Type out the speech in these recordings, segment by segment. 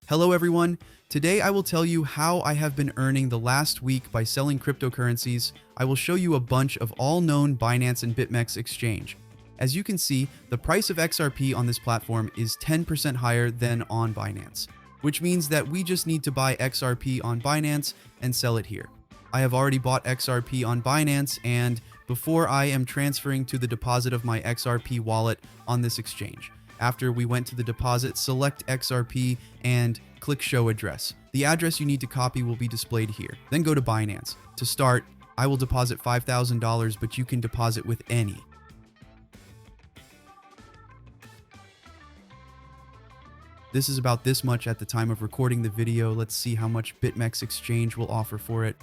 Hello everyone, today I will tell you how I have been earning the last week by selling cryptocurrencies. I will show you a bunch of all known Binance and BitMEX exchange. As you can see, the price of XRP on this platform is 10% higher than on Binance, which means that we just need to buy XRP on Binance and sell it here. I have already bought XRP on Binance, and before I am transferring to the deposit of my XRP wallet on this exchange. After we went to the deposit, select XRP and click Show Address. The address you need to copy will be displayed here. Then go to Binance. To start, I will deposit $5,000, but you can deposit with any. This is about this much at the time of recording the video. Let's see how much BitMEX exchange will offer for it.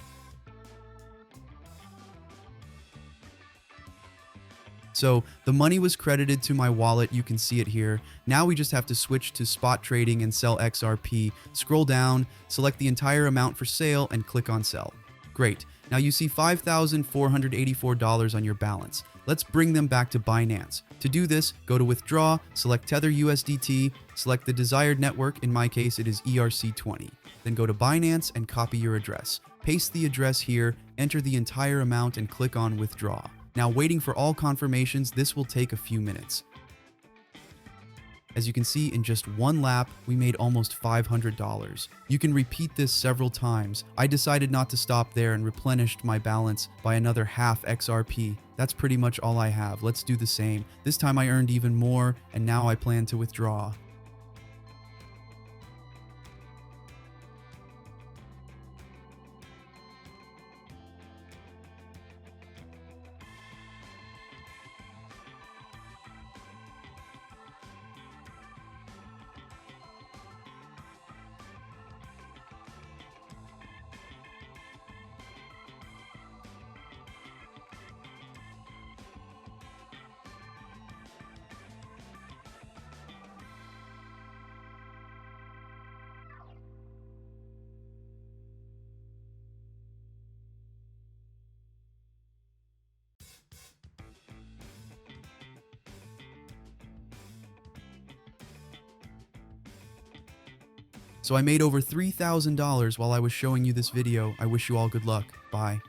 So the money was credited to my wallet, you can see it here. Now we just have to switch to spot trading and sell XRP. Scroll down, select the entire amount for sale and click on sell. Great, now you see $5,484 on your balance. Let's bring them back to Binance. To do this, go to withdraw, select Tether USDT, select the desired network, in my case it is ERC20. Then go to Binance and copy your address. Paste the address here, enter the entire amount and click on withdraw. Now waiting for all confirmations, this will take a few minutes. As you can see, in just one lap, we made almost $500. You can repeat this several times. I decided not to stop there and replenished my balance by another half XRP. That's pretty much all I have. Let's do the same. This time I earned even more, and now I plan to withdraw. So I made over $3,000 while I was showing you this video. I wish you all good luck. Bye.